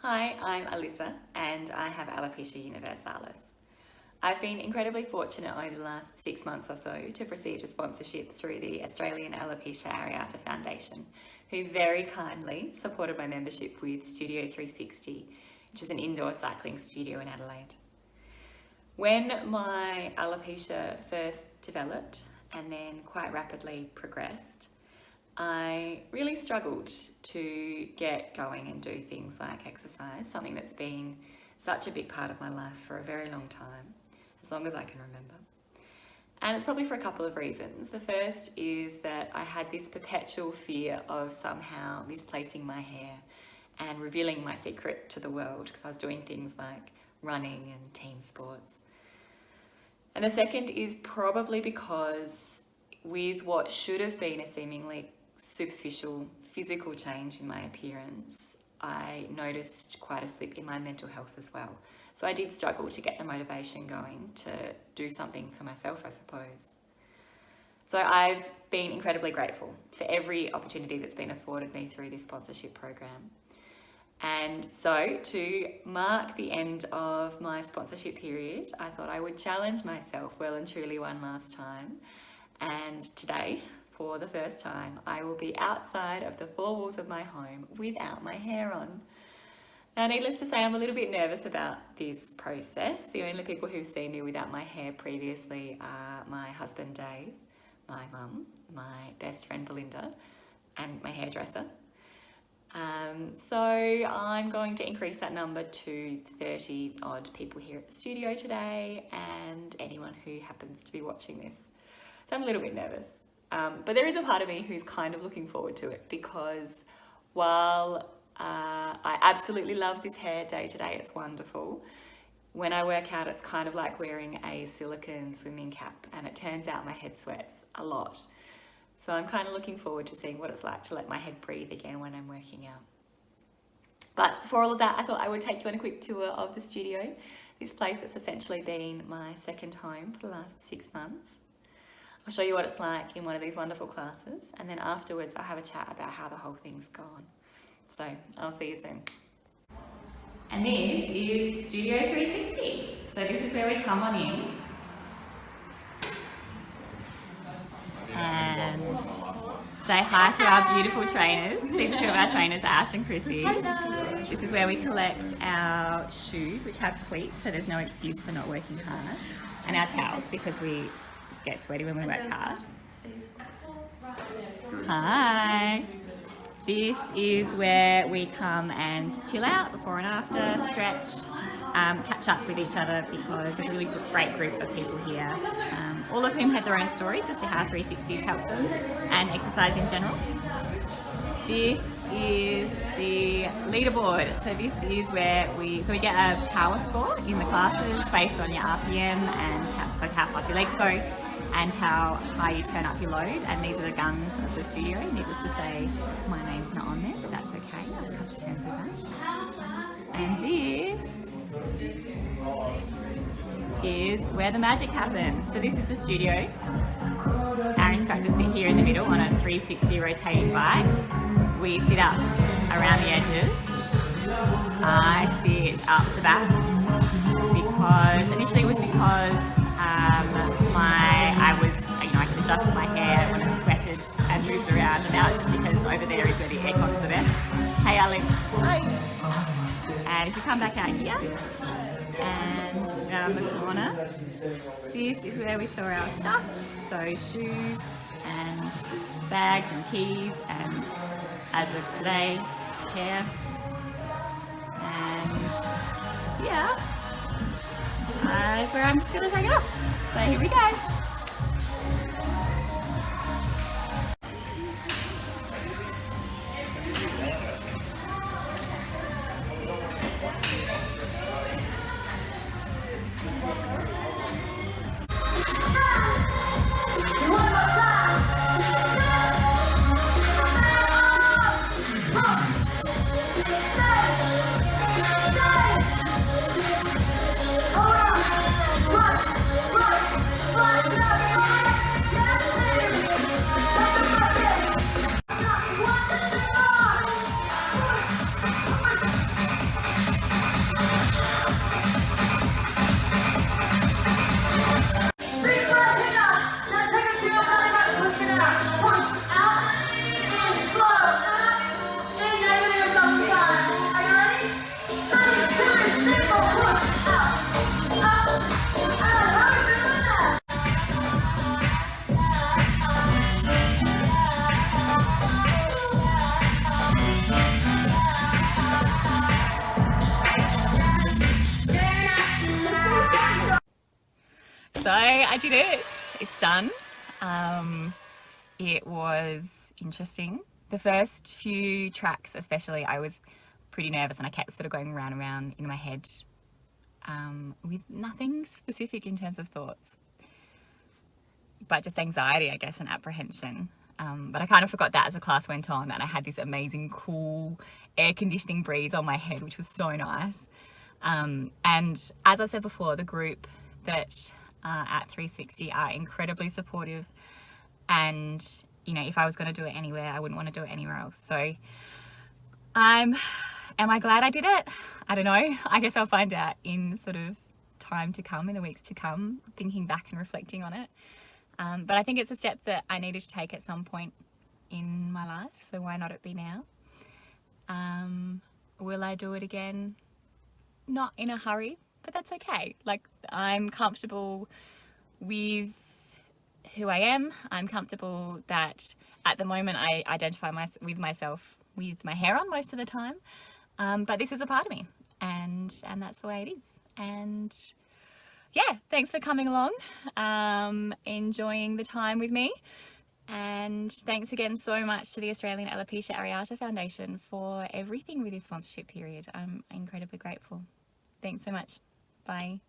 Hi, I'm Alyssa and I have alopecia universalis. I've been incredibly fortunate over the last 6 months or so to have received a sponsorship through the Australian Alopecia Areata Foundation, who very kindly supported my membership with Studio 360, which is an indoor cycling studio in Adelaide. When my alopecia first developed and then quite rapidly progressed, I really struggled to get going and do things like exercise, something that's been such a big part of my life for a very long time, as long as I can remember. And it's probably for a couple of reasons. The first is that I had this perpetual fear of somehow misplacing my hair and revealing my secret to the world, because I was doing things like running and team sports. And the second is probably because with what should have been a seemingly superficial physical change in my appearance, I noticed quite a slip in my mental health as well. So I did struggle to get the motivation going to do something for myself, I suppose. So I've been incredibly grateful for every opportunity that's been afforded me through this sponsorship program. And so to mark the end of my sponsorship period, I thought I would challenge myself well and truly one last time. And today, for the first time, I will be outside of the four walls of my home without my hair on. Now, needless to say, I'm a little bit nervous about this process. The only people who've seen me without my hair previously are my husband Dave, my mum, my best friend Belinda, and my hairdresser. So I'm going to increase that number to 30 odd people here at the studio today and anyone who happens to be watching this. So I'm a little bit nervous. But there is a part of me who's kind of looking forward to it, because while I absolutely love this hair day to day, it's wonderful. When I work out, it's kind of like wearing a silicone swimming cap, and it turns out my head sweats a lot. So I'm kind of looking forward to seeing what it's like to let my head breathe again when I'm working out. But for all of that, I thought I would take you on a quick tour of the studio. This place has essentially been my second home for the last 6 months. I'll show you what it's like in one of these wonderful classes, and then afterwards I'll have a chat about how the whole thing's gone. So I'll see you soon. And this is Studio 360. So this is where we come on in and say hi to our beautiful trainers. These are two of our trainers, Ash and Chrissy. Hello. This is where we collect our shoes, which have cleats, so there's no excuse for not working hard, and our towels, because we get sweaty when we work hard. Hi. This is where we come and chill out before and after, stretch, catch up with each other, because there's a really great group of people here, all of whom have their own stories as to how 360s help them and exercise in general. This is the leaderboard. So this is where we get a power score in the classes based on your RPM and how fast your legs go and how high you turn up your load. And these are the guns of the studio. Needless to say, my name's not on there, but that's okay. I've come to terms with that. And this is where the magic happens. So this is the studio. Our instructors sit here in the middle on a 360 rotating bike. We sit up around the edges. I sit up the back because initially it was because I could adjust my hair when it sweated and moved around, and now it's just because over there is where the aircon's the best. Hey Ali. Hi. And if you come back out here and around the corner, this is where we store our stuff. So shoes and bags and keys, and as of today, hair. And yeah, that's where I'm just going to take it off. So here we go. Right. I did it. It's done. It was interesting. The first few tracks especially, I was pretty nervous and I kept sort of going round and round in my head with nothing specific in terms of thoughts, but just anxiety, I guess, and apprehension. But I kind of forgot that as the class went on, and I had this amazing, cool air conditioning breeze on my head, which was so nice. And as I said before, the group that at 360 are incredibly supportive, and you know, if I was going to do it anywhere, I wouldn't want to do it anywhere else. So am I glad I did it? I don't know. I guess I'll find out in sort of time to come, in the weeks to come, thinking back and reflecting on it. But I think it's a step that I needed to take at some point in my life, so why not it be now? Will I do it again? Not in a hurry, but that's okay. Like, I'm comfortable with who I am. I'm comfortable that at the moment I identify with myself with my hair on most of the time, but this is a part of me, and that's the way it is. And yeah, thanks for coming along, enjoying the time with me. And thanks again so much to the Australian Alopecia Areata Foundation for everything with this sponsorship period. I'm incredibly grateful. Thanks so much. Bye.